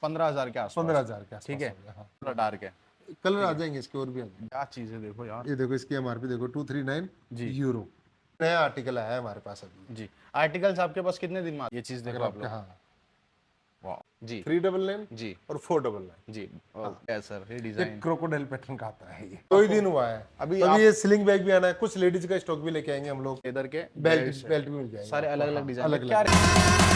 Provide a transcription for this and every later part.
15,000 के आसपास। 15,000 के आसपास। ठीक है, हाँ, थोड़ा डार्क है। कलर आ जाएंगे इसके और भी आ जाएंगे। क्या चीज है देखो यार। ये देखो इसकी एमआरपी देखो 239 जी यूरो। नया आर्टिकल आया है हमारे पास अभी। जी। आर्टिकल्स आपके पास कितने दिन में ये चीज अगर देखो आप आपके लोग। हाँ वाह जी 399 जी और 499। जी। क्या सर ये ये डिजाइन। क्रोकोडाइल पैटर्न का आता है। ये 2 ही दिन हुआ है। अभी तो आप अभी ये स्लिंग बैग भी आना है, कुछ लेडीज का स्टॉक भी लेके आएंगे हम लोग। लेदर के बेल्ट है, बेल्ट भी मिल जाएंगे सारे आपको। अलग अलग हाँ, डिजाइन अलग क्या। अलग।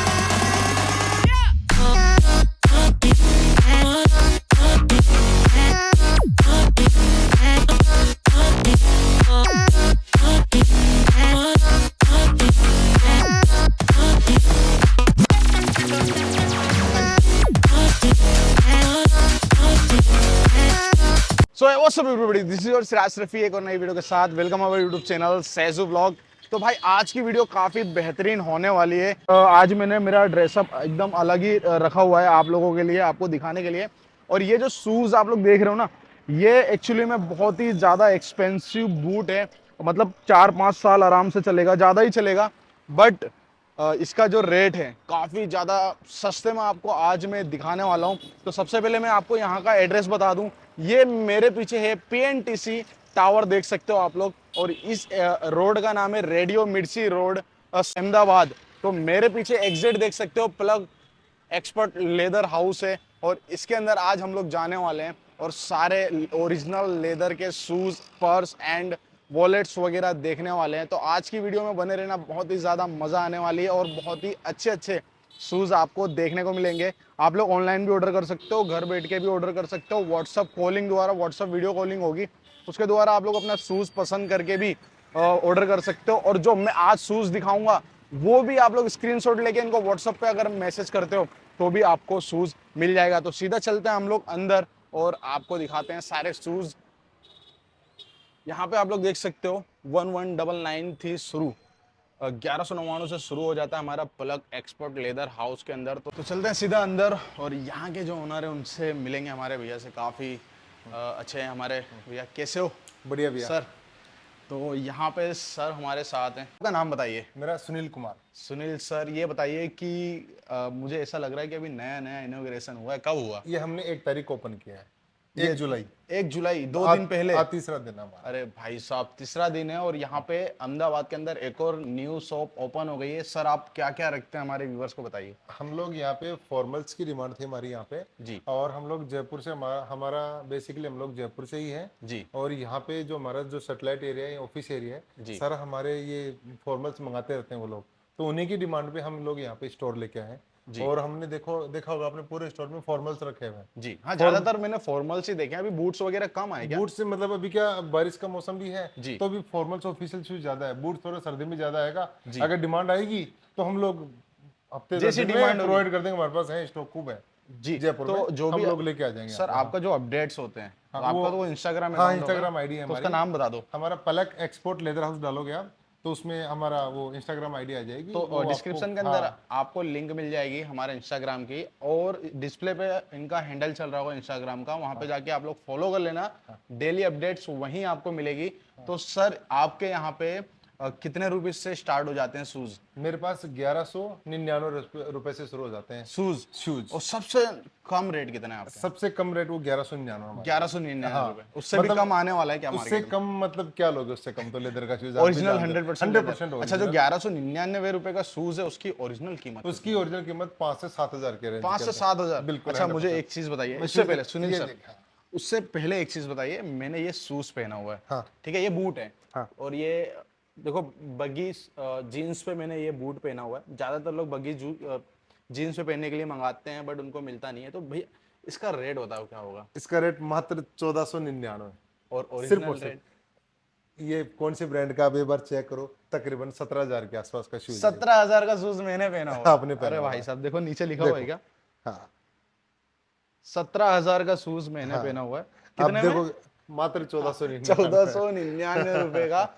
So what's up everybody, this is your Siraj Rafi एक और नई वीडियो के साथ। Welcome our YouTube channel सैजू vlog. तो भाई आज की वीडियो काफ़ी बेहतरीन होने वाली है। आज मैंने मेरा ड्रेसअप एकदम अलग ही रखा हुआ है आप लोगों के लिए, आपको दिखाने के लिए। और ये जो शूज़ आप लोग देख रहे हो ना, ये एक्चुअली में बहुत ही ज़्यादा एक्सपेंसिव बूट है। मतलब 4-5 साल आराम से चलेगा, ज़्यादा ही चलेगा। बट इसका जो रेट है काफ़ी ज़्यादा सस्ते में आपको आज मैं दिखाने वाला हूँ। तो सबसे पहले मैं आपको यहाँ का एड्रेस बता दूँ। ये मेरे पीछे है पीएनटीसी टावर, देख सकते हो आप लोग। और इस रोड का नाम है रेडियो मिर्ची रोड, अहमदाबाद। तो मेरे पीछे एग्जिट देख सकते हो, प्लग एक्सपर्ट लेदर हाउस है। और इसके अंदर आज हम लोग जाने वाले हैं और सारे ओरिजिनल लेदर के शूज़, पर्स एंड वॉलेट्स वगैरह देखने वाले हैं। तो आज की वीडियो में बने रहना, बहुत ही ज़्यादा मज़ा आने वाली है और बहुत ही अच्छे अच्छे शूज़ आपको देखने को मिलेंगे। आप लोग ऑनलाइन भी ऑर्डर कर सकते हो, घर बैठ के भी ऑर्डर कर सकते हो। व्हाट्सअप कॉलिंग द्वारा, व्हाट्सअप वीडियो कॉलिंग होगी, उसके द्वारा आप लोग अपना शूज़ पसंद करके भी ऑर्डर कर सकते हो। और जो मैं आज शूज़ दिखाऊंगा वो भी आप लोग स्क्रीनशॉट लेके इनको व्हाट्सअप पे अगर मैसेज करते हो तो भी आपको शूज़ मिल जाएगा। तो सीधा चलते हैं हम लोग अंदर और आपको दिखाते हैं सारे शूज़। यहाँ पे आप लोग देख सकते हो 1199 थी शुरू, 1199 से शुरू हो जाता है हमारा प्लग एक्सपर्ट लेदर हाउस के अंदर। तो चलते हैं सीधा अंदर और यहाँ के जो ओनर है उनसे मिलेंगे। हमारे भैया से काफ़ी अच्छे हैं हमारे भैया। कैसे हो बढ़िया भैया। सर? तो यहाँ पे सर हमारे साथ हैं। आपका नाम बताइए। मेरा सुनील कुमार। सुनील सर, ये बताइए कि मुझे ऐसा लग रहा है कि अभी नया नया इनॉग्रेशन हुआ है, कब हुआ? ये हमने 1 तारीख को ओपन किया है, ये 1 जुलाई। 1 जुलाई, 2 दिन पहले। आज तीसरा दिन है हमारा। अरे भाई साहब, तीसरा दिन है और यहाँ पे अहमदाबाद के अंदर एक और न्यू शॉप ओपन हो गई है। सर आप क्या क्या रखते हैं, हमारे व्यूवर्स को बताइए। हम लोग यहाँ पे फॉर्मल्स की डिमांड थी हमारी यहाँ पे। जी और हम लोग जयपुर से, हमारा बेसिकली हम लोग जयपुर से ही है। जी और यहाँ पे जो हमारा जो सेटेलाइट एरिया है, ऑफिस एरिया है, जी सर हमारे ये फॉर्मल्स मंगाते रहते हैं वो लोग। तो उन्हीं की डिमांड पे हम लोग यहाँ पे स्टोर लेके आए हैं। जी और हमने देखा होगा आपने, पूरे स्टोर में फॉर्मल्स रखे हुए हैं। जी। हाँ, ज्यादातर मैंने फॉर्मल्स ही देखे हैं, अभी बूट्स वगैरह कम आए क्या? बूट से मतलब अभी क्या बारिश का मौसम भी है, जी तो अभी फॉर्मल्स ऑफिशियल शूज ज्यादा है। बूट थोड़ा सर्दी में ज्यादा आएगा। जी। अगर डिमांड आएगी तो हम लोग हफ्ते 10 जैसी दिन डिमांड में होगी। प्रोवाइड कर देंगे। हमारे पास है, स्टॉक खूब है जी। जयपुर में। तो जो भी हम लोग लेके आ जाएंगे सर यहाँ पे। आपका जो अपडेट्स होते हैं, तो हाँ, आपका तो वो इंस्टाग्राम हाँ अकाउंट होगा, इंस्टाग्राम आईडी है तो उसका हमारी। नाम बता दो। हमारा पलक एक्सपोर्ट लेदर हाउस डालोगे आप तो उसमें हमारा वो इंस्टाग्राम आईडी आ जाएगी। तो वो डिस्क्रिप्शन के आपको, अंदर हाँ, आपको लिंक मिल जाएगी हमारे इंस्टाग्राम की। और डिस्प्ले पे इनका हैंडल चल रहा होगा इंस्टाग्राम का, वहां पे जाके आप लोग फॉलो कर लेना। डेली अपडेट्स वहीं आपको मिलेगी। तो सर आपके यहाँ पे कितने रुपए से स्टार्ट हो जाते हैं शूज? मेरे पास 1199 रुपए से शुरू हो जाते हैं शूज। शूज। और सबसे कम रेट कितना है आपका? सबसे कम रेट वो 1199। 1199 रुपए। उससे भी मतलब कम आने वाला है क्या उससे मार्केट में? कम मतलब क्या लोगे उससे कम? तो लेदर का शूज ओरिजिनल 100% लेदर। 100% अच्छा, जो ओरिजिनल। 1199 रुपए का शूज है उसकी ओरिजिनल कीमत उसकी ओरिजिनल कीमत 5 से 7 हजार के रेंज 5 से 7 हज़ार? बिल्कुल। अच्छा, मुझे 100%। एक चीज बताइए मैं उससे शूज पहले, सुनील ये सर, देख, हाँ, उससे पहले एक चीज बताइए। मैंने ये शूज पहना हुआ है, हाँ, ठीक है, ये बूट है। हाँ। और ये देखो बगी जीन्स पे मैंने ये बूट पहना हुआ है। ज्यादातर लोग बगी जीन्स पे पहनने के लिए मंगाते हैं बट उनको मिलता नहीं है। तो भैया इसका रेट बताओ क्या होगा? इसका रेट मात्र 1499। और सिर्फ और ओरिजिनल रेट? सिर्फ ये कौन सी ब्रांड का आप एक बार चेक करो, तकरीबन 17,000 के आसपास का शूज है। 17,000 का शूज मैंने पहना हुआ है। आपने पहना अरे हुआ भाई है। साहब देखो नीचे लिखा हुआ है देखो, क्या? हाँ, 17,000 का शूज मैंने हाँ। पहना हुआ है। अब कितने में? देखो मात्र 1499। 1499 रुपए का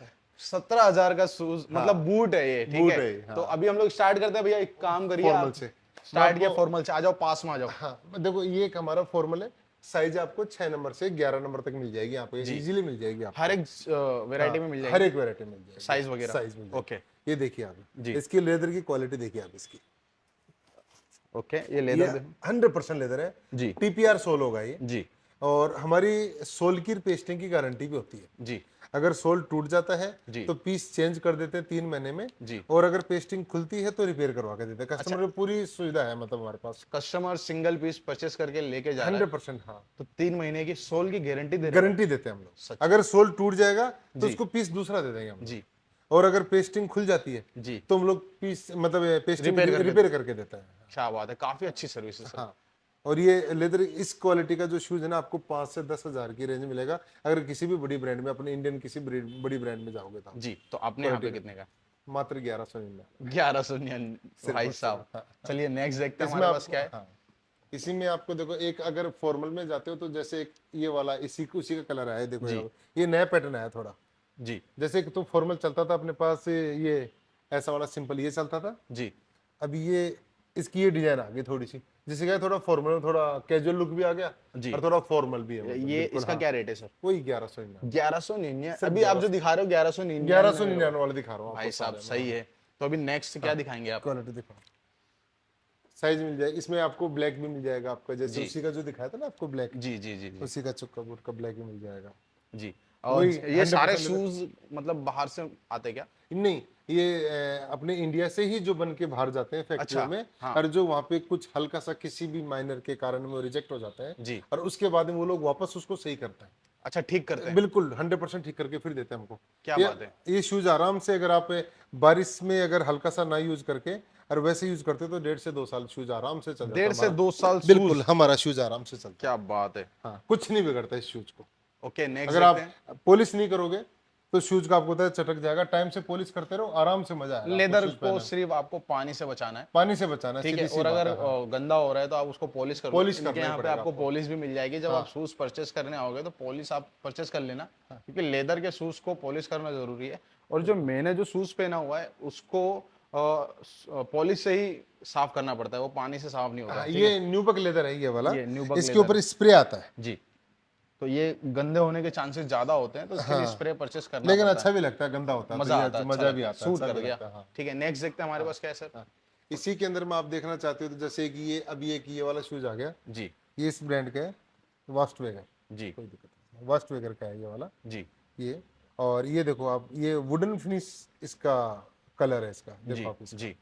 17,000 का शूज, मतलब बूट है ये, ठीक बूट है। है, हाँ। तो अभी हम लोग स्टार्ट करते हैं। भैया एक काम करिए, फॉर्मल आप से स्टार्ट किया फॉर्मल से। आ जाओ, पास में आ जाओ। हाँ, देखो ये एक हमारा फॉर्मल है। साइज आपको 6 नंबर से 11 नंबर तक मिल जाएगी यहाँ पे, इजीली मिल जाएगी आपको। हर एक वेराइटी में मिल हर जाएगी, एक वैरायटी मिल जाएगी, साइज वगैरह। साइज मिल जाएगी। ओके ये देखिए आप, जी। इसकी लेदर की क्वालिटी देखिए आप इसकी। ओके, ये ये लेदर 100% लेदर है। जी टीपीआर सोल होगा ये। जी और हमारी सोल की पेस्टिंग की गारंटी भी होती है। जी अगर सोल टूट जाता है जी तो पीस चेंज कर देते हैं 3 महीने में। जी। और अगर पेस्टिंग खुलती है तो रिपेयर करवा के देते हैं। अच्छा, कस्टमर को पूरी सुविधा है, मतलब हमारे पास कस्टमर सिंगल पीस परचेस करके लेके जा रहा है 100%। हाँ, तो 3 महीने की सोल की गारंटी दे रहे हो? गारंटी देते हैं हम लोग। सच? अगर सोल टूट जाएगा तो जी उसको पीस दूसरा दे देंगे हम लोग। जी और अगर पेस्टिंग खुल जाती है जी। तो हम लोग पीस मतलब पेस्टिंग रिपेयर करके रिपेयर करके देते हैं। क्या बात है, काफी अच्छी सर्विस है सर। हाँ। और ये लेदर इस क्वालिटी का जो शूज है ना, आपको 5 से 10 हजार की रेंज मिलेगा। अगर किसी भी बड़ी ब्रांड में, अपने इंडियन किसी बड़ी ब्रांड में जाओगे तो जी, तो आपने यहाँ पे कितने का? मात्र 1199। 1199 भाई साहब। हाँ। चलिए नेक्स्ट देखते हैं इसमें हमारे आप पास क्या है। हाँ, इसी में आपको देखो, एक अगर फॉर्मल में जाते हो तो जैसे एक ये वाला उसी का कलर आया है, देखो जी ये नया पैटर्न आया थोड़ा। जी जैसे कि तो फॉर्मल चलता था अपने पास, ये ऐसा वाला सिंपल ये चलता था। जी। अब ये इसकी ये डिजाइन आ गई थोड़ी सी, जिससे क्या है, थोड़ा फॉर्मल, थोड़ा कैजुअल लुक भी आ गया जी। और थोड़ा फॉर्मल भी है, मतलब ये बिल्कुल। इसका हाँ, क्या रेट है सर? वही 1199। 1199। सर अभी आप जो दिखा रहे हो 1199 1199 वाला दिखा रहा हूँ भाई आपको साहब, सारे सही है। तो अभी नेक्स्ट क्या दिखाएंगे आप? क्वालिटी दिखाओ। साइज मिल जाएगा इसमें आपको, ब्लैक भी मिल जाएगा आपका, जैसे जी उसी का जो दिखाया था ना आपको ब्लैक, जी जी जी जी उसी का चुक्का बूट का ब्लैक भी मिल जाएगा। जी। और वही ये सारे 100% लेदर। शूज मतलब बाहर से आते क्या? नहीं, ये अपने इंडिया से ही जो बन के बाहर जाते हैं फैक्ट्रियों अच्छा, में। हाँ। और जो वहाँ पे कुछ हल्का सा किसी भी माइनर के कारण वो रिजेक्ट हो जाते हैं, जी। और उसके बाद में वो लोग वापस उसको सही करते हैं। अच्छा, ठीक करते हैं? बिल्कुल 100% ठीक करके फिर देते हैं हमको। क्या ये बात है। ये शूज आराम से, अगर आप बारिश में अगर हल्का सा ना यूज करके और वैसे यूज करते हो तो 1.5 से 2 साल शूज आराम से चल जाता 1.5 है से हमारा। 2 साल बिल्कुल शूज? हमारा शूज आराम से चलता है। क्या बात है। हाँ, कुछ नहीं बिगड़ता इस शूज को। ओके, नेक्स्ट अगर देखते आप हैं। पॉलिश नहीं करोगे तो शूज का आपको पता है चटक जाएगा। टाइम से पॉलिश करते रहो, आराम से मजा आएगा आपको लेदर शूज को पहनने में। सिर्फ आपको पानी से बचाना है, पानी से बचाना है, ठीक है? सीधी सी और बात अगर है। हाँ, गंदा हो रहा है तो आप उसको पॉलिश कर लो। पॉलिश इनके करना ही यहाँ पे पड़ेगा आपको आपको। पॉलिश भी मिल जाएगी। जब हाँ। आप शूज परचेस करने आओगे तो पॉलिश आप परचेस कर लेना, क्योंकि लेदर के शूज को पॉलिश करना जरूरी है। और जो मैंने जो शूज पहना हुआ है उसको पॉलिश से ही साफ करना पड़ता है, वो पानी से साफ नहीं होता हाँ, है, ठीक है? ये न्यूबक लेदर है ये वाला। ये न्यूबक इसके लेदर ऊपर है स्प्रे आता है। जी। तो ये गंदे होने के चांसेस ज्यादा होते हैं, तो इसके लिए हाँ, स्प्रे परचेस करना लेकिन पड़ता अच्छा है। भी लगता है, गंदा होता है तो मजा ये आता है, अच्छा मजा भी लगता है, आता है, सूट अच्छा कर भी गया। लगता है। हाँ, ठीक है, नेक्स्ट देखते हैं हमारे पास क्या है सर। हाँ। इसी के अंदर में आप देखना चाहते हो तो जैसे कि ये अभी एक ये वाला शूज आ गया, जी ये इस ब्रांड का है, वास्ट वेगर। जी कोई दिक्कत नहीं, वास्ट वेगर का है ये वाला। जी ये और ये देखो आप, ये वुडन फिनिश इसका कलर है, इसका देखो जी आप इसका। जी।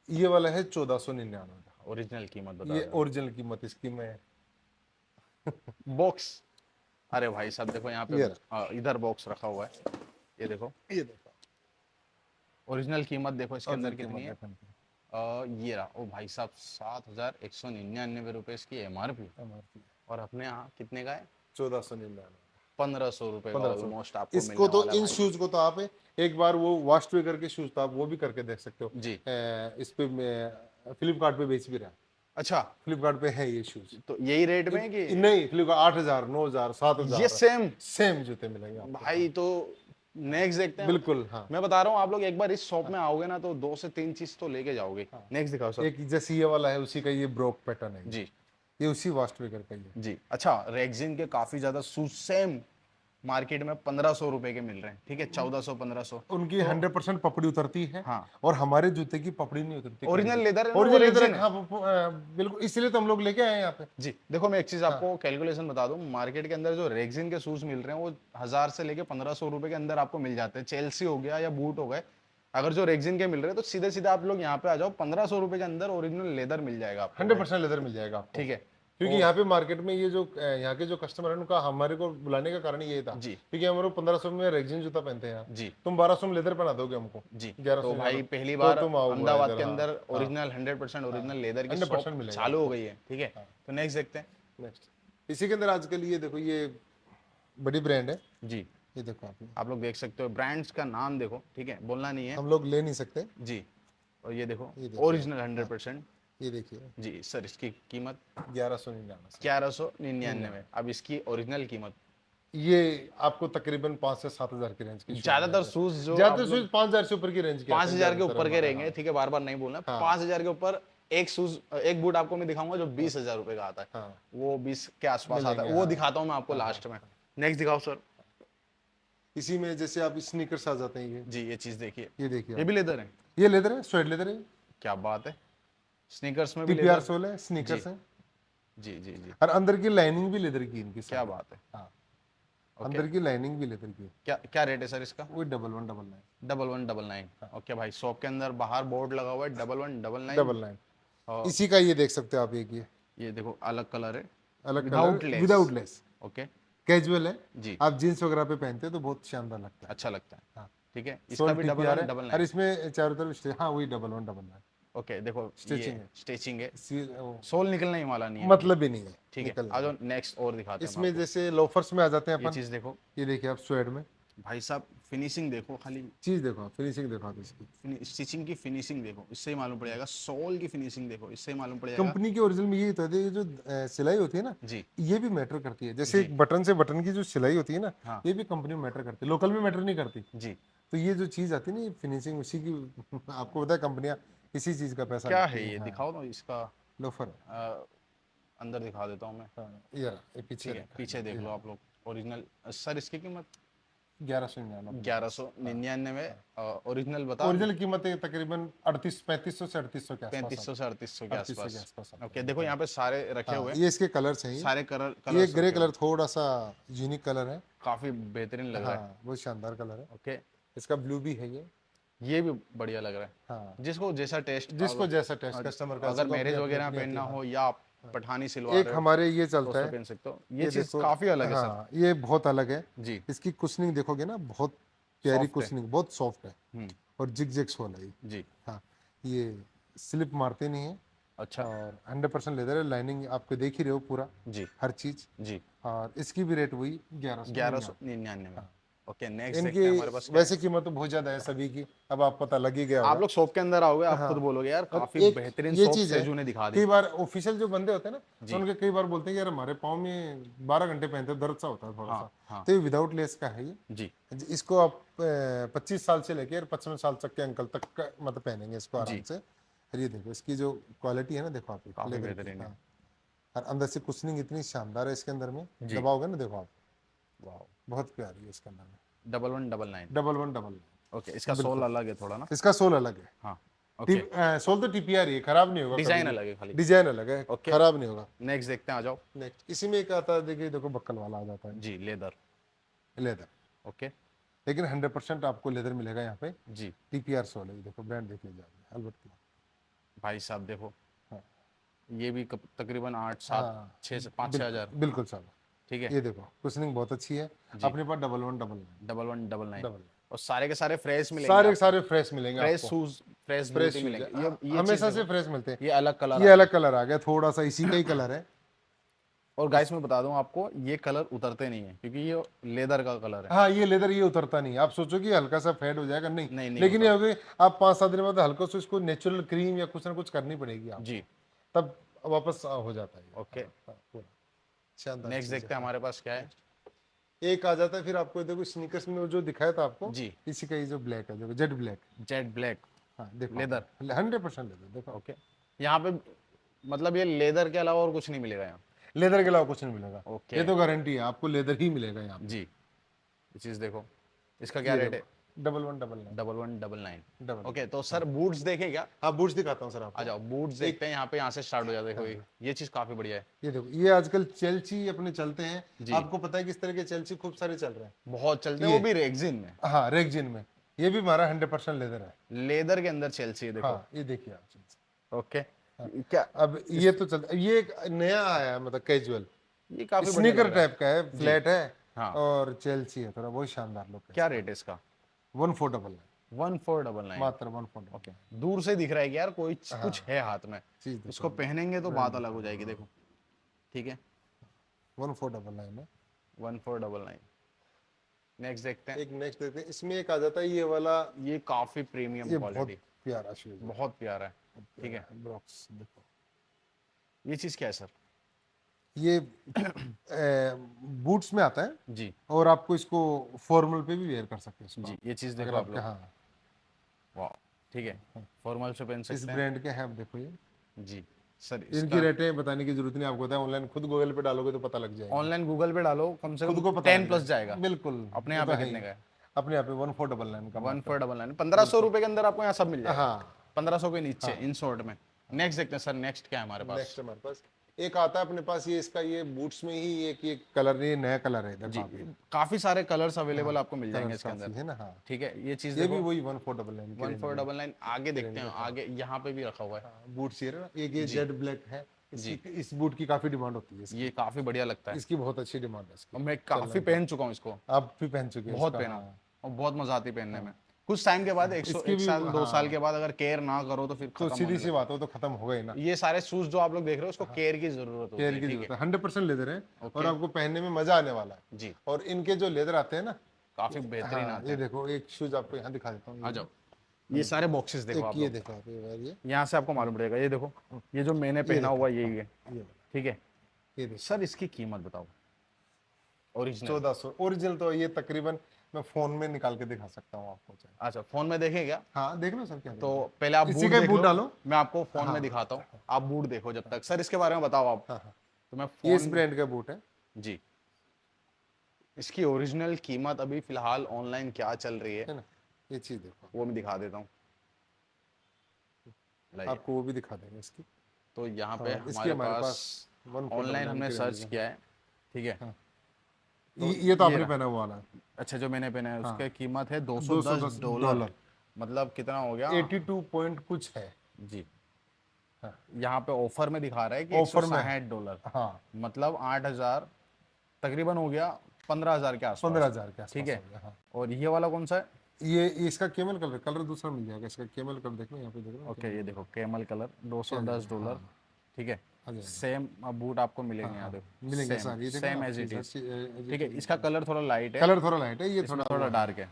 ये वाला है 1499 का। ओरिजिनल कीमत बता ये दो। ओरिजिनल कीमत इसकी मैं बॉक्स, अरे भाई साहब देखो यहाँ पे ये इधर बॉक्स रखा हुआ है, ये देखो। ये देखो ओरिजिनल कीमत देखो इसके अंदर ओरिजिनल कितनी है। कीमत देखो। ये रहा, ओ भाई साहब, 7,199 रुपये इसकी MRP। MRP और अपने यहाँ कितने का है? 1499। 1,500 रुपये का 1500। ऑलमोस्ट आपको इसको मिलने तो वाला है इन भाई। शूज को तो आप एक बार वो वास्ट वे करके शूज तो आप वो भी करके देख सकते हो। जी। इस पे फ्लिपकार्ट पे बेच भी रहा है। अच्छा, फ्लिपकार्ट पे है ये शूज। तो यही रेट में है कि नहीं, फ्लिपकार्ट 8000, 9000, ये 7000 सेम? सेम जूते मिलेंगे आपको। भाई तो नेक्स्ट देखते हैं। बिल्कुल। हाँ, मैं बता रहा हूँ, आप लोग एक बार इस शॉप में आओगे ना तो 2 से 3 चीज तो लेके जाओगे। नेक्स्ट दिखाओ सर। एक जैसे ये वाला है उसी का ये ब्रोक पैटर्न है। जी ये उसी वास्ट वेगर का ही है। जी। अच्छा, रेक्सिन के काफी ज्यादा शूज सेम मार्केट में 1,500 रुपए के मिल रहे हैं, ठीक है? 1,400 1,500। उनकी 100% पपड़ी उतरती है। हाँ। और हमारे जूते की पपड़ी नहीं उतरती। ओरिजिनल लेदर है ना, वो ओरिजिनल लेदर रेक्सिन है। है। हाँ, बिल्कुल, इसलिए तो हम लोग लेके आए हैं यहाँ पे। जी देखो, मैं एक चीज आपको कैलकुलेशन बता दूं। मार्केट के अंदर जो रेक्सिन के शूज मिल रहे हैं वो 1,000 से लेके 1,500 रुपए के अंदर आपको मिल जाते हैं। चेल्सी हो गया या बूट हो गए, अगर जो रेक्सिन के मिल रहे हैं तो सीधे सीधे आप लोग यहाँ पे आ जाओ, 1,500 रुपए के अंदर ओरिजिनल लेदर मिल जाएगा आपको। 100% लेदर मिल जाएगा आपको। ठीक है, क्योंकि यहाँ पे मार्केट में ये जो यहाँ के जो कस्टमर है उनका हमारे को बुलाने का कारण ये था। जी। क्योंकि हम लोग 1500 में रेक्सिन जूता पहनते हैं यहाँ। जी तुम 1200 में लेदर पहना दोगे हमको। जी। 1100 तो में भाई आना। पहली तो बार तुम आओ अहमदाबाद इधर। के हाँ, अंदर ओरिजिनल 100% ओरिजिनल लेदर की 100% शॉप मिलेगा चालू हो गई है, ठीक है? तो नेक्स्ट देखते हैं। नेक्स्ट इसी के अंदर आजकल ये देखो, ये बड़ी ब्रांड है। जी, ये देखो आप लोग देख सकते हो, ब्रांड्स का नाम देखो, ठीक है? बोलना नहीं है। हम लोग ले नहीं सकते। जी। और ये देखो, ये देखिए। ओरिजिनल 100%। ये देखिए जी सर, इसकी कीमत 1199। 1199। अब इसकी ओरिजिनल कीमत, ये आपको तकरीबन 5 से 7 हजार की रेंज की ज्यादातर शूज जो ज्यादा शूज 5000 से ऊपर की रेंज के 5,000 के ऊपर के रहेंगे, ठीक है? बार बार नहीं बोलना। 5,000 के ऊपर एक शूज, एक बूट आपको मैं दिखाऊंगा जो 20,000 रुपए का आता है। हाँ। वो 20 के आसपास आता है, वो दिखाता हूँ मैं आपको लास्ट में। नेक्स्ट दिखाओ सर। इसी में जैसे आप स्नीकर्स आ जाते हैं। जी, ये चीज देखिए, ये देखिए ये भी लेदर है। ये लेदर है, स्वेड लेदर है। क्या बात है। स्नीकर्स में भी टीपीआर लेदर। सोल है, स्नीकर्स है, जी जी जी, और अंदर की लाइनिंग भी लेदर की इनकी क्या सारी। बात है। हाँ, ओके, अंदर की लाइनिंग भी लेदर की है। क्या क्या रेट है सर इसका? वो 1199। 1199। ओके भाई, शॉप के अंदर बाहर बोर्ड लगा हुआ है 1199। 99 और इसी का ये देख सकते हो आप, एक ये देखो अलग कलर है, अलग without colour, less. Without less, okay casual है। जी, आप जीन्स वगैरह पे पहनते हो तो बहुत शानदार लगता है। अच्छा लगता है। हाँ, ठीक है, इसका सोल भी डबल टीपीआर वन है, डबल और नाइन इसमें चारों तरफ हाँ वही 1199 ओके देखो स्टिचिंग ये है। स्टिचिंग है, वो सोल निकलने ही वाला नहीं है भैया। मतलब ही नहीं है, ठीक है, निकल आ जाएगा। जाओ नेक्स्ट और दिखाते हैं हम इसमें आपको। जैसे लोफर्स में आ जाते हैं ये अपन। चीज़ देखो ये देखिए आप स्वेड में, भाई साहब, फिनिशिंग देखो खाली, चीज देखो आप, फिनिशिंग देखो आप इसकी। स्टिचिंग की फिनिशिंग देखो, इससे ही मालूम पड़ जाएगा। सोल की फिनिशिंग देखो, इससे ही मालूम पड़ जाएगा। कंपनी के ओरिजिनल में यही तो है, ये जो सिलाई होती है ना, जी ये भी मैटर करती है। जैसे जी एक बटन से बटन की जो सिलाई होती है ना, हाँ ये भी कंपनी में मैटर करती है, लोकल में मैटर नहीं करती। जी। तो ये जो चीज आती है ना, ये फिनिशिंग उसी की आपको पता है, कंपनियां इसी चीज का पैसा क्या लेती है है। ये, हाँ, दिखाओ ना इसका। लोफर है। अंदर दिखा देता हूँ मैं। हाँ, ये पीछे ठीक है, पीछे देख लो आप लोग ओरिजिनल। सर इसकी कीमत 1199। 1199। ओरिजिनल बता दूं? ओरिजिनल कीमत है तकरीबन 3500 से 3800 के आसपास 3500 से 3800 के 3800 के आसपास। आसपास ओके आता देखो यहाँ पे सारे रखे है। हुए हाँ, हैं, ये इसके कलर्स हैं। सारे कलर ये कलर्स ग्रे रखे हुए कलर हैं। थोड़ा सा यूनिक कलर है। काफी बेहतरीन लग रहा है। हाँ, बहुत शानदार कलर है। ओके, इसका ब्लू भी है ये भी बढ़िया लग रहा है। हाँ, जिसको जैसा टेस्ट, जिसको जैसा टेस्ट कस्टमर का, अगर सबको अपनी मैरिज अपनी वगैरह अपनी आती पहनना है। हो या आप पठानी सिलवा एक रहे हो हमारे ये तो चलता उसमें है, पहन सकते हो। ये ये चीज देखो। काफी अलग है सर। हाँ, ये बहुत अलग है। जी, इसकी कुशनिंग देखोगे ना, बहुत प्यारी सॉफ्ट है। कुशनिंग, बहुत सॉफ्ट है, हम्म, और जिग जिग सोल है ये। जी, हाँ, ये स्लिप मारते नहीं है, अच्छा, और 100% लेदर है। लाइनिंग आपको देख ही रहे हो पूरा, जी हर चीज। जी। और इसकी भी रेट वही 1199। 1199 में। हाँ, ओके, नेक्स्ट इनकी देखते हैं हमारे पास क्या है। वैसे कीमत तो बहुत ज्यादा है सभी की, अब आप पता लग ही गया आप होगा। लोग शॉप के अंदर आओगे, आप खुद हाँ, बोलोगे यार और काफी एक बेहतरीन ये शॉप चीज है, सेजू ने दिखा दी। कई बार ऑफिशियल जो बंदे होते हैं ना, तो जी, उनके कई बार बोलते हैं यार हमारे पाँव में 12 घंटे पहनते हैं, दर्द सा होता है थोड़ा हाँ सा। हाँ तो ये विदाउट लेस का है ये। जी इसको आप 25 साल से लेकर 55 साल तक के अंकल तक का मतलब पहनेंगे इसको आराम जी, से। और ये देखो इसकी जो क्वालिटी है ना, देखो आप काफी लेदर की। बेहतरीन है। हाँ, और अंदर से कुशनिंग इतनी शानदार है इसके अंदर में, जी, दबाओगे ना, देखो आप, वाह, बहुत प्यारी है इसके अंदर में। 1199। 1199। ओके, इसका सोल अलग है थोड़ा ना। इसका सोल अलग है। हाँ, ओके, सोल तो टीपीआर ही है, खराब नहीं होगा डिजाइन कभी भी। अलग है खाली। डिजाइन अलग है, ओके, खराब नहीं होगा। नेक्स्ट देखते हैं, आ जाओ। नेक्स्ट इसी में एक आता है, देखिए देखो बक्कल वाला आ जाता है, जी, लेदर। लेदर। ओके, लेकिन 100% आपको लेदर मिलेगा यहाँ पे। जी टीपीआर सोल है, ये देखो ब्रांड देख लीजिए आप, अल्बर्ट क्लॉथ। भाई साहब देखो, हाँ, ये भी तकरीबन 8 7 हाँ, 6 से 5 6 हज़ार। बिल्कुल साहब। ठीक है, ये देखो कुशनिंग बहुत अच्छी है। जी, अपने पास 1199। 1199। डबल और सारे के सारे फ्रेश मिलेंगे सारे के आपको। सारे फ्रेश मिलेंगे फ्रेश आपको। शूज, फ्रेश फ्रेश जूते शूज मिलेंगे। है, ये चीज हमेशा से देखो, फ्रेश मिलते हैं। ये अलग कलर ये आ अलग कलर आ गया, थोड़ा सा इसी का ही कलर है। और गाइस मैं बता दूं आपको, ये कलर उतरते नहीं है क्योंकि ये लेदर का कलर है। हाँ, ये लेदर ये उतरता नहीं है। आप सोचो कि हल्का सा फेड हो जाएगा, नहीं। नहीं नहीं लेकिन होता। ये हो गई, आप 5-7 दिन बाद हल्का सा इसको नेचुरल क्रीम या कुछ ना कुछ करनी पड़ेगी आप, जी, तब वापस हो जाता है ये। ओके, हाँ, पूरा शानदार नेक्स्ट चीज़ देखते हैं है। हमारे पास क्या है। एक आ जाता है फिर आपको, देखो स्नीकर्स में वो जो दिखाया था आपको, जी, इसी का ये जो ब्लैक है, देखो जेड ब्लैक। Jet black. हाँ, देखो लेदर। 100% लेदर, देखो। ओके, यहाँ पे मतलब ये लेदर के अलावा और कुछ नहीं मिलेगा यहाँ। लेदर के अलावा कुछ नहीं मिलेगा। ओके, ये तो गारंटी है, आपको लेदर ही मिलेगा यहाँ जी, ये चीज देखो, इसका पे। क्या ये रेट है? देखो 1199। 1199। डबल। ओके, तो सर बूट्स देखें क्या? हाँ, बूट्स दिखाता हूँ सर आ आपको। जाओ, बूट्स देखते हैं। यहाँ से स्टार्ट हो जाते हैं। देखो ये चीज काफी बढ़िया है। ये देखो, ये आजकल चेल्सी अपने चलते हैं। जी, आपको पता है किस तरह के चेल्सी खूब सारे चल रहे हैं। बहुत चलते हैं, वो भी रेक्सिन में। हाँ, रेक्जिन में। ये भी हमारा 100% लेदर है। लेदर के अंदर चेल्सी है, देखो। हाँ, ये देखिए आप चेल्सी। ओके, क्या अब ये तो चलता, ये एक नया आया है, मतलब कैजुअल ये काफी बढ़िया स्नीकर लग रहा है। टाइप का है, फ्लैट है, हाँ, और चेल्सी है, थोड़ा बहुत शानदार लुक है। क्या रेट है इसका? 1499। 1499। मात्र 1499। ओके, दूर से दिख रहा है कि यार कोई कुछ है हाथ में। चीज देखो, इसको पहनेंगे तो बात अलग हो जाएगी। देखो, ठीक है, 1499 में। 1499। नेक्स्ट देखते हैं। एक नेक्स्ट देखते हैं, इसमें एक आ जाता है ये वाला। ये काफी प्रीमियम ये बहुत क्वालिटी, प्यारा शूज है। बहुत प्यारा है। ठीक है, ब्रॉक्स देखो। ये चीज क्या है सर? ये बूट्स में आता है, जी और आपको इसको फॉर्मल पे भी वेयर कर सकते हैं इसको जी, आप। ये चीज देखो अगर आप आपके, लोग। हाँ, वाह, ठीक है, फॉर्मल से पहन इस सकते हैं। ब्रांड के हैं, आप देखो ये। जी सर, इनकी इसका रेटें बताने की जरूरत नहीं आपको, होता है ऑनलाइन खुद गूगल पे डालोगे तो पता लग जाएगा। ऑनलाइन गूगल पे डालो, कम से खुद कम को पता 10 लग प्लस जाएगा। बिल्कुल, अपने वो यहाँ तो पे है कितने ही। का है? अपने यहाँ पे 1499 का 1499, 1500 रुपए के अंदर आपको यहाँ सब मिल जाएगा। हाँ 1500 के नीचे इन शॉर्ट में। नेक्स्ट देखते हैं सर, नेक्स्ट क्या है हमारे पास? नेक्स्ट हमारे पास एक आता है अपने पास, ये इसका ये बूट्स में ही एक ये कलर, ये नया कलर है इधर। जी, काफी काफी सारे कलर्स अवेलेबल आपको मिल जाएंगे कलर्स इसके काफी अंदर। है ना। हाँ, ठीक है, ये चीज ये भी देखो, वही 1499 की 1499। आगे देखते हैं, आगे यहाँ पे भी रखा हुआ है। बूट्स ये ना, एक ये जेड ब्लैक है, इसकी इस बूट की काफी डिमांड होती है, ये काफी बढ़िया लगता है, इसकी बहुत अच्छी डिमांड है इसकी। और मैं काफी पहन चुका हूँ इसको, आप भी पहन चुके हैं बहुत इसका, पहना, हाँ। और बहुत मजा आती है पहनने में। कुछ टाइम के बाद, इसकी एक भी, साल 2 साल हाँ। के बाद अगर केयर ना करो तो फिर तो खत्म सीधी होने सी बात हो तो खत्म हो गई ना। लगता है। ये सारे शूज जो आप लोग देख रहे हो, उसको केयर की जरूरत होती केयर है। की ठीक जरूरत है है, 100% लेदर है, और आपको पहनने में मजा आने वाला है। जी, और इनके जो लेदर आते हैं ना, काफी बेहतरीन हाँ, आते ये हैं। देखो एक शूज आपको यहाँ दिखा देता हूँ। आ जाओ, ये सारे बॉक्सेस देखो एक आप ये लोग, देखो आप, ये यहाँ से आपको मालूम पड़ेगा। ये देखो, ये जो मैंने पहना हुआ यही है। ये ठीक है ये देखो, सर, इसकी कीमत बताओ ओरिजिनल। 1400 ओरिजिनल। तो ये तकरीबन मैं फोन में निकाल के दिखा सकता हूँ आपको, चाहे। अच्छा, फोन में देखें क्या? हाँ, देख लो सर, क्या तो पहले आप इसी बूट का देख बूट लो, डालो। मैं आपको फोन में दिखाता हूँ, आप बूट देखो जब तक। सर इसके बारे में बताओ आप। हाँ हाँ, तो मैं ये इस फोन, ब्रांड का बूट है। जी, इसकी ओरिजिनल कीमत अभी फिलहाल ऑनलाइन क्या चल रही है है ना, ये चीज देखो, वो मैं दिखा देता हूँ। लाइए, आपको वो भी दिखा देंगे इसकी। तो यहाँ पे इसकी हमारे हमारे पास पास ऑनलाइन 1499 हमने की सर्च रेंज में। किया है। ठीक है, ये तो ये आपने रहा। पहना हुआ वाला है, अच्छा, जो मैंने पहना है उसकी कीमत है 210 $210। डॉलर, मतलब कितना हो गया? 82 पॉइंट कुछ है। जी, हाँ, यहाँ पे ऑफर में दिखा रहा है कि ऑफर में $160, हाँ, मतलब 8,000 तकरीबन हो गया, 15,000 के आसपास। 15,000 के आसपास ठीक है, हो गया, हाँ। और ये वाला कौन सा है? ये इसका केमल कलर, कलर दूसरा मिल जाएगा इसका, केमल कलर देखना यहाँ पे, देख रहे हो? ओके, ये देखो कैमल कलर, $210। ठीक है, आ जाएगा। सेम बूट आपको मिलेंगे यहाँ देखो, मिलेंगे सारी, ये देखो सेम ना, एज इट हर इज। चीज़- ठीक है, इसका कलर थोड़ा लाइट है, कलर थोड़ा लाइट है, ये इसमें थोड़ा थोड़ा डार्क है।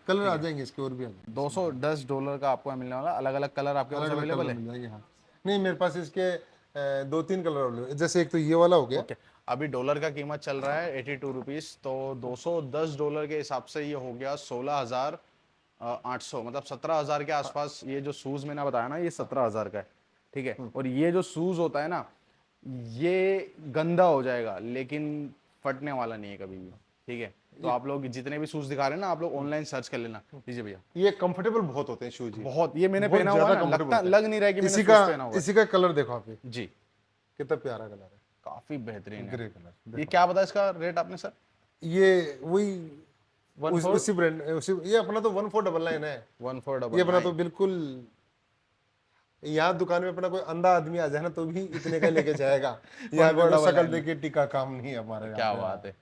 कलर आ जाएंगे इसके, और भी आ जाएंगे, $210 का आपको मिलने वाला। अलग अलग कलर आपके पास अलग अलग अवेलेबल कलर है? मिल जाएंगे। हाँ, नहीं, मेरे पास इसके 2-3 कलर, जैसे एक तो ये वाला हो गया। ओके, अभी डॉलर का कीमत चल रहा है $82, तो $210 के हिसाब से ये हो गया 16,800, मतलब 17,000 के आसपास। ये जो शूज मैंने बताया ना, ये 17,000 का है। ठीक है, और ये जो शूज होता है ना, ये गंदा हो जाएगा लेकिन फटने वाला नहीं है कभी भी। ठीक है, तो आप लोग जितने भी शूज दिखा रहे हैं ना, आप लोग ऑनलाइन सर्च कर लेना। लीजिए भैया, ये कंफर्टेबल बहुत होते हैं शूज, बहुत, ये मैंने बहुत पहना हुआ है ज्यादा ना, comfortable लगता होते हैं। लग नहीं रहा है कि मैंने इसी शूज का पहना हुआ है। इसी का कलर देखो आप, ये जी, कितना प्यारा कलर है, काफी बेहतरीन है। Grey colour. ये क्या बताया इसका रेट आपने सर? ये वही 14 उसी ब्रांड, उसी, ये अपना तो 1499 है। 1499। ये अपना तो बिल्कुल, यहाँ दुकान में अपना कोई अंधा आदमी आ जाए ना तो भी इतने का लेके जाएगा। यहाँ पे तो शक्ल देख के टिका काम नहीं है हमारे क्या यहाँ पे। बात है।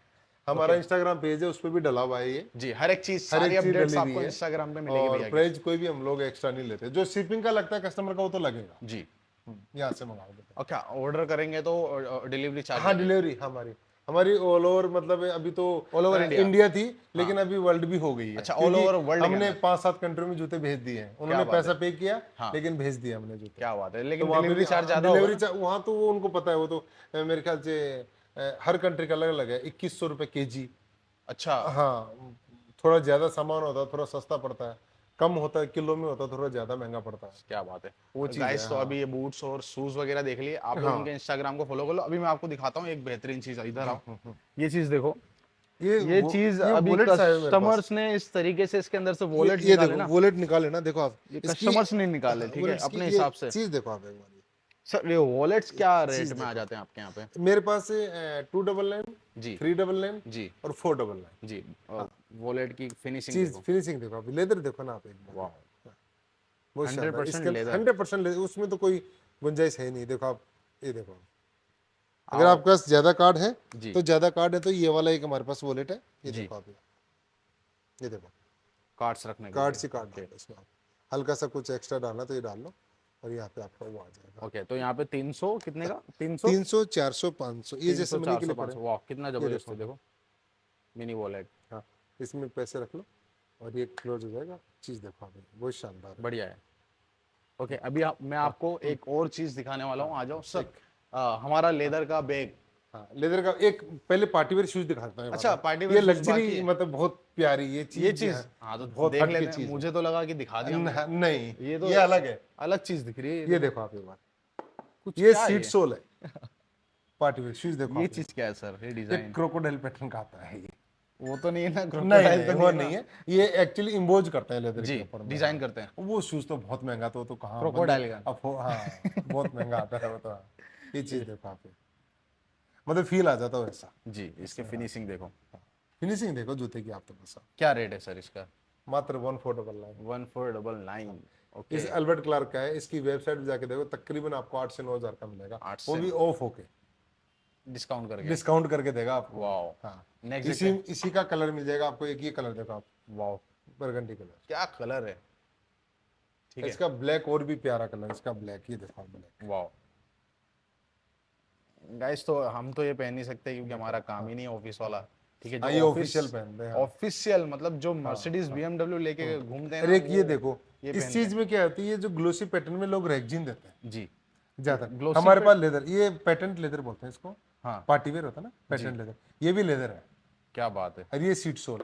हमारा इंस्टाग्राम पेज है, उस पर भी डला हुआ है ये, जी, हर एक चीज, हर सारी एक चीज अपडेट्स डली हुई आपको है। इंस्टाग्राम पे मिलेगी और भैया की। प्राइस कोई भी हम लोग एक्स्ट्रा नहीं लेते, जो शिपिंग का लगता है कस्टमर का वो तो लगेगा। जी, यहाँ से मंगा देते हैं। और क्या ऑर्डर करेंगे तो डिलीवरी चार्ज? हाँ, डिलीवरी हमारी हमारी ऑल ओवर, मतलब अभी तो All over India? इंडिया थी, लेकिन अभी वर्ल्ड भी हो गई है। अच्छा, all क्योंकि over world के हमने अंदर? 5-7 कंट्री में जूते भेज दिए हैं, उन्होंने बात पैसा पे किया, हाँ। लेकिन भेज दिया हमने जूते। क्या बात है, तो लेकिन वहाँ पे डिलीवरी चार्ज ज्यादा होगा डिलीवरी ना? वहाँ तो वो उनको पता है, वो तो मेरे ख्याल से हर कंट्री का अलग अलग है। 2100 रुपये केजी। अच्छा, हाँ, थोड़ा ज्यादा सामान होता है, थोड़ा सस्ता पड़ता है, कम होता है किलो में होता है, थोड़ा ज्यादा महंगा पड़ता है। क्या बात है। वो चीज गाइस, है, तो हाँ। अभी ये बूट्स और शूज वगैरह देख लिए आप लोग, इनके इंस्टाग्राम को फॉलो कर लो। अभी मैं आपको दिखाता हूँ एक बेहतरीन चीज, इधर आओ, ये चीज देखो। ये चीज अभी वॉलेट्स आए हुए मेरे पास। कस्टमर्स ने इस तरीके से इसके अंदर से वॉलेट ये निकाले देखो, ना, वॉलेट निकाले ना, देखो आप, ये इसकी कस्टमर्स ने निकाले। ठीक है, वॉलेट्स की अपने ये हिसाब से। चीज देखो आप एक बार। सर ये वॉलेट्स क्या रेट में आ जाते हैं आपके यहाँ पे? मेरे पास 299, जी 399 जी और 499। जी, वॉलेट की फिनिशिंग चीज देखो, फिनिशिंग देखो आप, लेदर देखो ना आप एक बार, वाह, बहुत शानदार। 100% इसके लेदर। 100% लेदर, उसमें तो कोई गुंजाइश है ही नहीं। देखो आप, ये देखो, अगर आपके पास ज्यादा कार्ड है जी तो ज्यादा कार्ड है तो ये वाला एक हमारे पास वॉलेट है। ये जी। देखो आप, ये देखो, कार्ड्स रखने के कार्ड लिए। से कार्ड डालो इसमें, आप हल्का सा कुछ एक्स्ट्रा डालना तो ये डाल लो, और यहाँ पे आपका वो आ जाएगा। ओके, तो यहाँ पे 300 कितने का? 300, 300, 400, 500, ये जैसे मनी के लिए पड़े। वाह, कितना जबरदस्त है। देखो, मिनी वॉलेट, हाँ, इसमें पैसे रख लो और ये क्लोज हो जाएगा। चीज देखो आप, बहुत शानदार है। बढ़िया है। ओके, अभी मैं आपको एक और चीज दिखाने वाला हूँ, आ जाओ सर। हमारा लेदर का बैग। हाँ, लेदर का एक पहले पार्टी वेयर शूज दिखाता हूँ। अच्छा, पार्टी ये वेयर शूज बाकी लग्जरी, है। मतलब बहुत प्यारी ये चीज, है। हाँ तो बहुत देख हट के लेते हैं। चीज है। मुझे तो लगा कि दिखा दिया हमने। नहीं, ये तो ये अलग है, अलग चीज दिख रही है। ये देखो आप एक बार, कुछ ये क्या है सीट ये? सोल है। पार्टी वेयर शूज देखो ये आप, चीज क्या है सर? ये ये डिजाइन क्रोकोडाइल पैटर्न का आता है ये। वो तो नहीं है ना, नहीं crocodile नहीं तो वो नहीं है नहीं है, ये एक्चुअली इम्बोज करते हैं लेदर जी, के ऊपर में। डिजाइन करते हैं वो शूज तो बहुत महंगा, तो कहाँ क्रोकोडाइल का। अब हाँ बहुत महंगा आता है वो तो। हाँ, ये चीज देखो आप, मतलब फील आ जाता है वैसा। जी, इसके फिनिशिंग देखो। फिनिशिंग देखो जूते की आप तो बस। क्या रेट है सर इसका? मात्र 1499। 1499। ओके। इस अल्बर्ट क्लार्क का है, इसकी वेबसाइट पे जाके देखो, तकरीबन आपको 8 से 9 हजार का मिलेगा, 8 वो से भी ऑफ होके, डिस्काउंट करके। डिस्काउंट करके देगा आपको। वाओ। हाँ, नेक्स्ट इसी देखते इसी का कलर मिल जाएगा आपको, एक ही कलर देखो आप, हैं। Wow, burgundy colour. क्या कलर है। ठीक है। इसका ब्लैक और भी प्यारा कलर, इसका ब्लैक, ये देखो ब्लैक। वाओ गाइस, तो हम तो ये पहन नहीं सकते क्योंकि हमारा काम ही नहीं है ऑफिस वाला। ठीक है, हाँ, ये जो ऑफिशियल ऑफिस पहनते हैं। हाँ। ऑफिशियल मतलब जो मर्सिडीज बीएमडब्ल्यू लेके घूमते हैं ना, अरे एक ये वो देखो, ये इस पहनते चीज में क्या होती है, ये जो ग्लोसी पैटर्न में लोग रेक्जिन देते हैं हैं। जी। ज्यादा। ग्लोसी हमारे पे। पास लेदर, ये पेटेंट लेदर बोलते हैं इसको, हाँ। पार्टी वेयर होता है ना, पेटेंट लेदर, ये भी लेदर है। क्या बात है। और ये सीट सोल,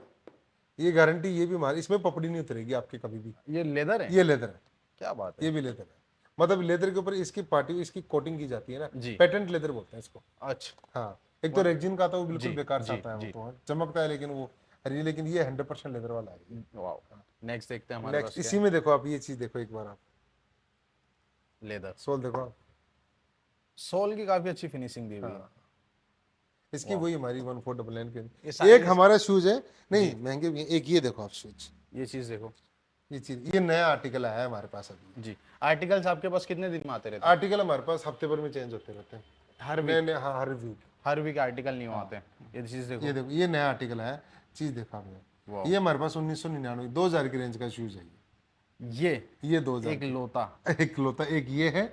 ये गारंटी, ये भी हमारी, इसमें पपड़ी नहीं उतरेगी आपकी कभी भी। ये लेदर है। ये लेदर है, क्या बात है। ये भी लेदर है, मतलब लेदर के ऊपर इसकी पार्टी, इसकी कोटिंग की जाती है ना, जी। पेटेंट लेदर बोलते हैं इसको। अच्छा। हाँ, एक तो रेक्जिन का आता है वो बिल्कुल जी, बेकार जी, सा आता है, वो जी। तो चमकता है लेकिन वो, अरे लेकिन ये 100% लेदर वाला है। वाओ। नेक्स्ट देखते हैं हमारे नेक्स्ट पास इसी में देखो आप, ये चीज देखो एक बार आप, लेदर। सोल देखो आप। सोल की काफी अच्छी फिनिशिंग दी हुई है। इसकी वही हमारी 1499 ये के। सारे एक हमारा शूज है, नहीं महंगे भी हैं, एक ये देखो आप शूज, ये चीज देखो। ये चीज, ये नया आर्टिकल आया है हमारे पास अभी। जी। आर्टिकल्स आपके पास कितने दिन में आते रहते आर्टिकल हमारे पास हफ्ते भर में चेंज होते रहते हैं, हैं? हर नए वीक। नए, हाँ हर वीक। हर वीक आर्टिकल न्यू आते हैं। ये चीज देखो। ये देखो, ये नया आर्टिकल आया, चीज देखा आपने, वाह। ये हमारे पास 1999 2000 की रेंज का शूज है ये 2000 एक लोता। एक लोता, एक ये है,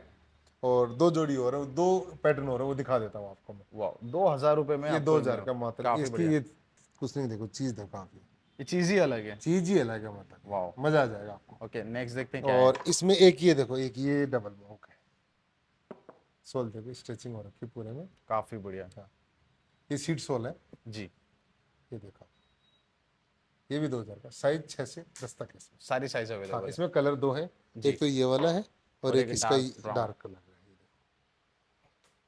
और दो जोड़ी हो रहा है, दो पैटर्न हो रहा है, वो दिखा देता हूँ आपको मैं। वाह, 2000 रुपए में ये आपको 2000 का मात्र, काफी इसकी बढ़िया। ये कुछ नहीं, देखो चीज देखो आप, ये चीज ही अलग है। चीज ही अलग है, मतलब वाह। मजा आ जाएगा आपको। ओके, नेक्स्ट देखते हैं क्या है। और इसमें एक ये देखो, एक ये डबल बॉक है, सोल देखो स्ट्रेचिंग हो रखी है पूरे में। काफी बढ़िया। हाँ, ये सीट सोल है, जी। ये देखो, ये भी 2000 का, साइज 6 से 10 तक है इसमें। सारी साइज हाँ, अवेलेबल है। इसमें कलर दो हैं, एक तो ये वाला है और एक इसका dark brown। डार्क कलर है।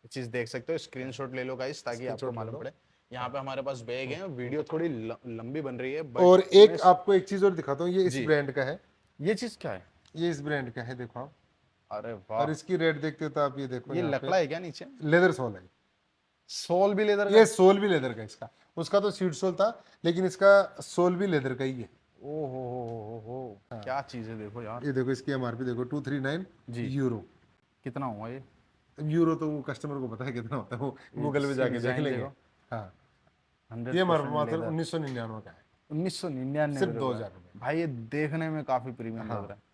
ये चीज देख सकते हो, स्क्रीनशॉट ले लो गाइस ताकि आपको मालूम पड़े। यहाँ पे हमारे पास बैग है, वीडियो थोड़ी लंबी बन रही है but और एक आपको एक चीज और दिखाता हूँ, ये इस जी। ब्रांड का है, ये चीज क्या है? ये इस ब्रांड का है, देखो आप। अरे और वाह, इसकी रेट देखते हो तो आप ये देखो, ये यहाँ लकड़ा है क्या नीचे? पे लेदर सोल है, सोल भी लेदर का? ये सोल भी लेदर का इसका, उसका तो सीट सोल था, लेकिन इसका सोल भी लेदर का ही है। ओ हो क्या चीज है, देखो यार। ये देखो इसकी एमआरपी देखो, 239 जी। यूरो। कितना हुआ ये? अब यूरो तो वो कस्टमर को पता है कितना होता है, वो गूगल पे जाके देख डिजाइन लेंगे। देखो। हाँ, 100% ये हमारे मात्र लेदर। 1999 का है, 1999 सिर्फ 2000 रुपए। भाई ये देखने में काफी प्रीमियम लग रहा है।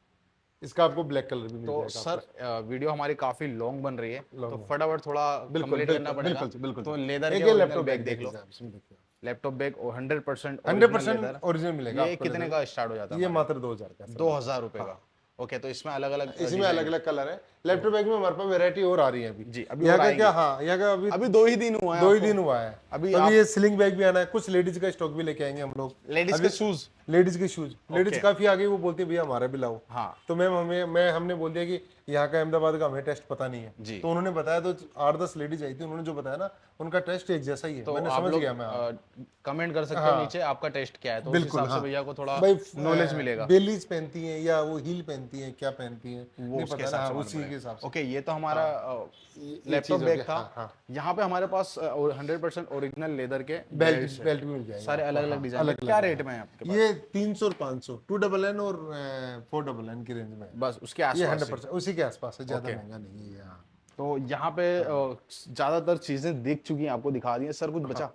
इसका आपको ब्लैक कलर भी मिल तो जाएगा। सर वीडियो हमारी काफी लॉन्ग बन रही है, तो Long फटाफट थोड़ा कंप्लीट करना पड़ेगा। बिल्कुल बिल्कुल। तो लेदर एक के ये ओरिजिनल लैपटॉप बैग देख लो। इसमें देखिए, लैपटॉप बैग 100% 100% ओरिजिनल मिलेगा ये आपको। कितने का स्टार्ट हो जाता है? ये मात्र 2000 का है। 2000 रुपए का। ओके, तो इसमें अलग अलग इसमें अलग अलग कलर है। लैपटॉप बैग में हमारे पास वैरायटी और आ रही है अभी। जी, अभी यहाँ और का क्या, आएंगे। हाँ यहाँ का अभी अभी 2 ही दिन हुआ है 2 ही आपको। दिन हुआ है। अभी अभी ये स्लिंग बैग भी आना है, कुछ लेडीज का स्टॉक भी लेके आएंगे हम लोग। लेडीज के शूज। लेडीज के शूज, लेडीज काफी आ गई, वो बोलती है भैया हमारा भी लाओ। हाँ तो मैम हमने बोल दिया कि यहाँ का अहमदाबाद का हमें टेस्ट पता नहीं है जी। तो उन्होंने बताया, तो 8-10 लेडीज आई थी, उन्होंने जो बताया ना, उनका टेस्ट एक जैसा ही है। तो मैंने आप समझ लोग गया मैं। कमेंट कर सकते हो नीचे आपका टेस्ट क्या है, तो उस बिल्कुल, हिसाब से हाँ। भैया को थोड़ा भाई नॉलेज मिलेगा। बेलीज पहनती हैं या वो हील पहनती हैं, क्या पहनती हैं वो नहीं उसके पता हिसाब ना, से मालूम उसी के हिसाब से। ओके, ये तो हमारा ये लैपटॉप चीज़ हो बैग गया, था। हाँ, हाँ। यहाँ पे हमारे पास 100% ओरिजिनल लेदर के बेल्ट बेल्ट भी मिल जाएगा सारे आपको, अलग अलग हाँ, डिजाइन। अलग क्या अलग रेट में है आपके पास? ये 300 और 500, 299 और 499 की रेंज में है। बस उसके ये आसपास 100% उसी के आसपास है, ज्यादा महंगा नहीं है। हाँ। तो यहाँ पे ज्यादातर चीजें दिख चुकी हैं, आपको दिखा दी हैं। सर कुछ बचा?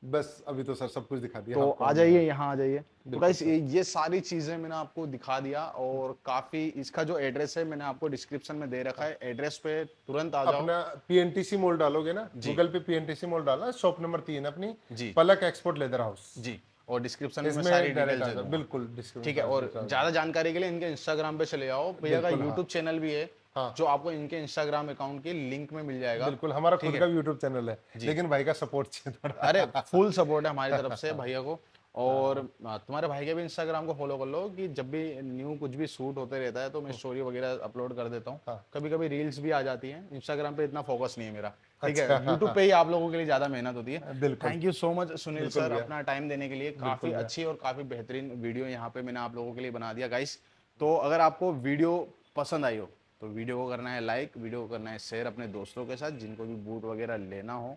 बस अभी तो सर सब कुछ दिखा दिया तो आपको आ हमने। जाइए, यहाँ आ जाइए। तो गाइस ये सारी चीजें मैंने आपको दिखा दिया, और काफी इसका जो एड्रेस है मैंने आपको डिस्क्रिप्शन में दे रखा है। एड्रेस पे तुरंत आ जाओ। अपना पीएनटीसी मॉल डालोगे ना, गूगल पे पीएनटीसी मॉल डाला, शॉप नंबर 3 अपनी जी पलक एक्सपोर्ट लेदर हाउस। जी, और डिस्क्रिप्शन में इसमें सारी डायरेक्ट डिटेल्स आ दे जाओ, दूंगा। बिल्कुल डिस्क्रिप्शन। ठीक है, और ज्यादा जानकारी के लिए इनके इंस्टाग्राम पे चले जाओ। भैया का यूट्यूब चैनल भी है, जो आपको इनके इंस्टाग्राम अकाउंट के लिंक में मिल जाएगा। बिल्कुल, हमारा खुद का भी यूट्यूब चैनल है, लेकिन भाई का सपोर्ट चाहिए थोड़ा। अरे फुल सपोर्ट है हमारी तरफ से भैया को। और तुम्हारे भाई के भी इंस्टाग्राम को फॉलो कर लो कि जब भी न्यू कुछ भी शूट होते रहता है तो मैं स्टोरी वगैरह अपलोड कर देता हूँ। हाँ। कभी कभी रील्स भी आ जाती हैं, इंस्टाग्राम पे इतना फोकस नहीं है मेरा। ठीक अच्छा। है, यूट्यूब पे ही आप लोगों के लिए ज्यादा मेहनत होती है। बिल्कुल। Thank you so much Sunil बिल्कुल सर भैया। अपना टाइम देने के लिए। काफी बिल्कुल भैया। अच्छी और काफी बेहतरीन वीडियो यहाँ पे मैंने आप लोगों के लिए बना दिया गाइस। तो अगर आपको वीडियो पसंद आई हो तो वीडियो को करना है लाइक, वीडियो को करना है शेयर अपने दोस्तों के साथ जिनको भी बूट वगैरह लेना हो।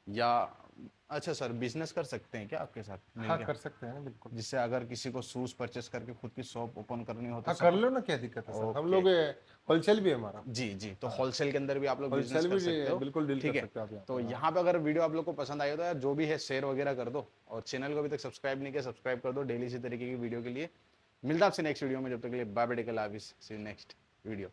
या अच्छा सर, बिजनेस कर सकते हैं क्या आपके साथ हाँ मिल के? कर सकते हैं बिल्कुल। जिससे अगर किसी को शूज परचेस करके खुद की शॉप ओपन करनी हो तो हाँ कर सब। लो ना, क्या दिक्कत है सर, हम ओके। लोग होलसेल भी है हमारा। जी जी, तो हाँ होलसेल के अंदर भी आप लोग बिजनेस होलसेल कर भी सकते हो। बिल्कुल डील कर ठीक है, सकते हो आप यहाँ तो पे। हाँ यहाँ पे अगर वीडियो आप लोग को पसंद आई हो तो यार जो भी है शेयर वगैरह कर दो, और चैनल को अभी तक सब्सक्राइब नहीं किया सब्सक्राइब कर दो डेली इसी तरीके की वीडियो के लिए। मिलता है आपसे नेक्स्ट वीडियो में, जब तक के लिए bye bye, take care, see you next video.